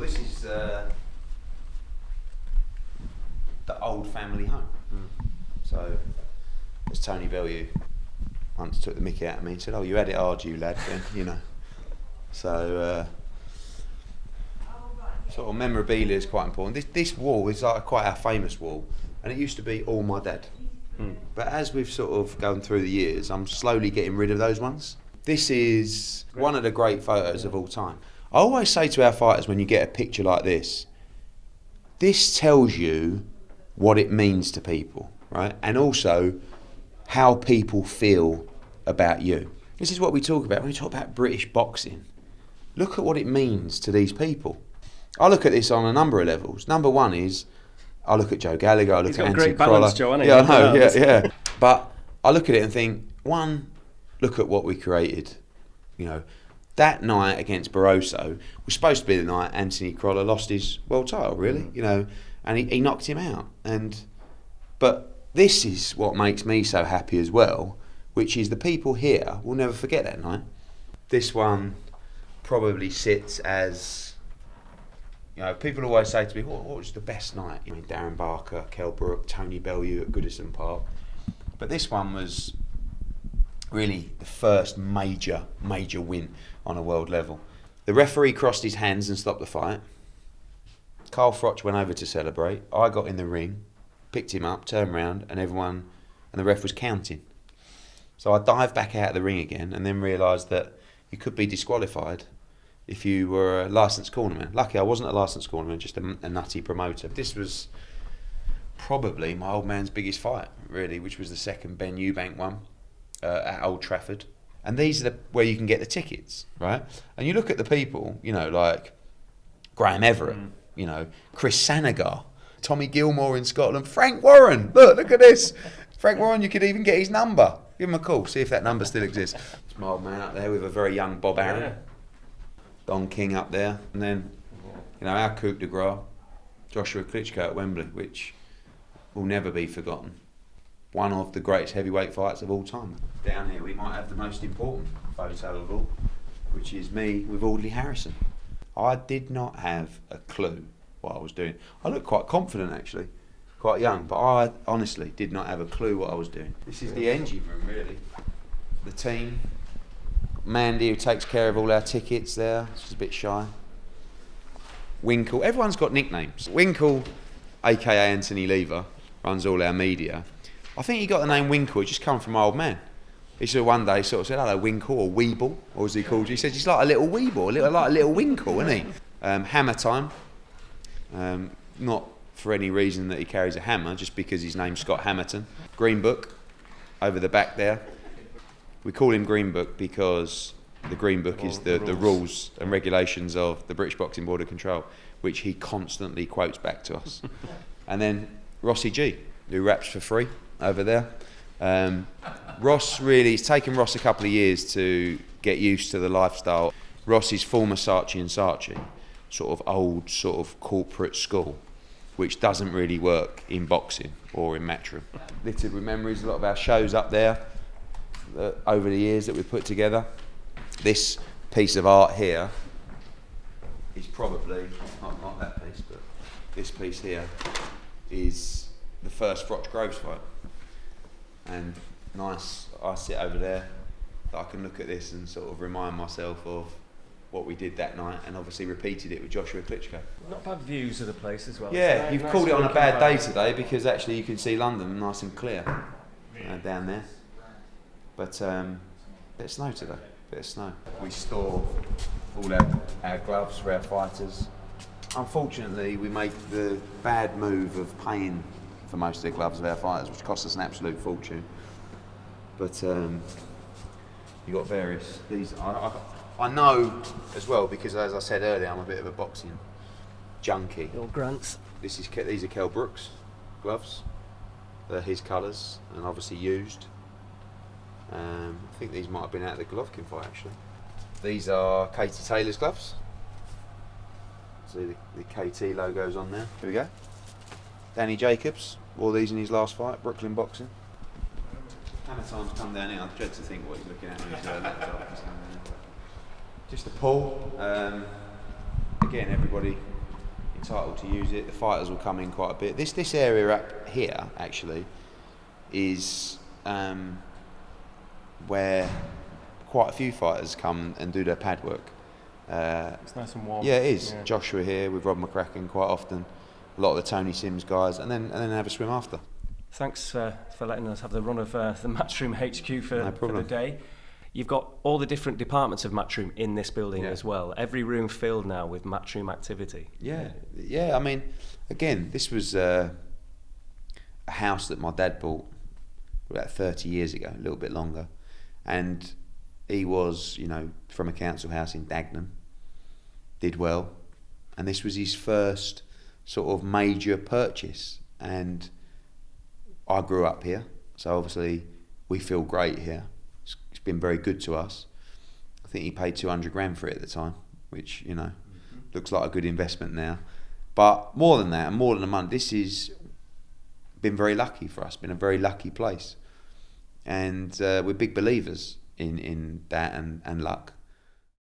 this is the old family home. So, as Tony Bellew once took the mickey out of me and said, "Oh, you had it hard, you lad," then, you know. So, sort of memorabilia is quite important. This wall is like quite a famous wall, and it used to be all my dad. But as we've sort of gone through the years, I'm slowly getting rid of those ones. This is one of the great photos of all time. I always say to our fighters, when you get a picture like this tells you what it means to people, right? And also how people feel about you. This is what we talk about when we talk about British boxing. Look at what it means to these people. I look at this on a number of levels. Number one is, I look at Joe Gallagher, I look at Anthony Crolla. He's got great balance, Joe, hasn't he? Yeah, I know, yeah. But I look at it and think, one, look at what we created. You know, that night against Barroso was supposed to be the night Anthony Crolla lost his world title, really, you know, and he knocked him out. But this is what makes me so happy as well, which is the people here will never forget that night. This one probably sits as, you know, people always say to me, what was the best night? You know, Darren Barker, Kell Brook, Tony Bellew at Goodison Park. But this one was really the first major win on a world level. The referee crossed his hands and stopped the fight. Carl Froch went over to celebrate. I got in the ring, picked him up, turned around, and the ref was counting. So I dived back out of the ring again and then realised that you could be disqualified if you were a licensed cornerman. Lucky I wasn't a licensed cornerman, just a nutty promoter. This was probably my old man's biggest fight, really, which was the second Ben Eubank one at Old Trafford. And these are where you can get the tickets, right? And you look at the people, you know, like Graham Everett, you know, Chris Sanagar, Tommy Gilmore in Scotland, Frank Warren. Look at this. Frank Warren, you could even get his number. Give him a call, see if that number still exists. It's my old man up there with a very young Bob Aaron. Yeah. Don King up there. And then, you know, our coup de grace, Joshua Klitschko at Wembley, which will never be forgotten. One of the greatest heavyweight fights of all time. Down here we might have the most important photo of all, which is me with Audley Harrison. I did not have a clue what I was doing. I looked quite confident actually, quite young, but I honestly did not have a clue what I was doing. This is the engine room really. The team. Mandy, who takes care of all our tickets there, she's a bit shy. Winkle, everyone's got nicknames. Winkle, aka Anthony Lever, runs all our media. I think he got the name Winkle, it just come from my old man. He said one day, sort of said, "Hello Winkle," or Weeble, or as he called you. He said, "He's like a little Weeble, like a little Winkle, isn't he?" Hammer time, not for any reason that he carries a hammer, just because his name's Scott Hammerton. Green Book, over the back there. We call him Green Book because the Green Book is the rules and regulations of the British Boxing Board of Control, which he constantly quotes back to us. And then Rossi G, who raps for free over there. It's taken Ross a couple of years to get used to the lifestyle. Ross is former Saatchi and Saatchi, sort of old, sort of corporate school, which doesn't really work in boxing or in Matchroom. Littered with memories, a lot of our shows up there over the years that we've put together. This piece of art here is probably, not that piece, but this piece here is the first Froch Groves fight. And nice, I sit over there, I can look at this and sort of remind myself of what we did that night, and obviously repeated it with Joshua Klitschko. Not bad views of the place as well. Yeah, you've called it on a bad day today because actually you can see London nice and clear down there. But bit of snow today, bit of snow. We store all our gloves for our fighters. Unfortunately, we make the bad move of paying for most of the gloves of our fighters, which costs us an absolute fortune. But you got various. These I know as well because, as I said earlier, I'm a bit of a boxing junkie. Your Grants. These are Kell Brook's gloves. They're his colours and obviously used. I think these might have been out of the Golovkin fight actually. These are Katie Taylor's gloves. See the KT logo's on there. Here we go. Danny Jacobs wore these in his last fight, Brooklyn Boxing. Hammer time's come down here. I dread to think what he's looking at on his laptop. Just a pull. Again, everybody entitled to use it. The fighters will come in quite a bit. This area up here actually is where quite a few fighters come and do their pad work. It's nice and warm. Yeah, it is. Yeah. Joshua here with Rob McCracken quite often. A lot of the Tony Sims guys, and then have a swim after. Thanks for letting us have the run of the Matchroom HQ for the day. You've got all the different departments of Matchroom in this building as well. Every room filled now with Matchroom activity. Yeah. I mean, again, this was a house that my dad bought about 30 years ago, a little bit longer, and he was, from a council house in Dagenham, did well, and this was his first sort of major purchase. And I grew up here, so obviously we feel great here. It's been very good to us. I think he paid 200 grand for it at the time, which, looks like a good investment now. But more than that, and more than a month, this has been very lucky for us, been a very lucky place. And we're big believers in that and luck.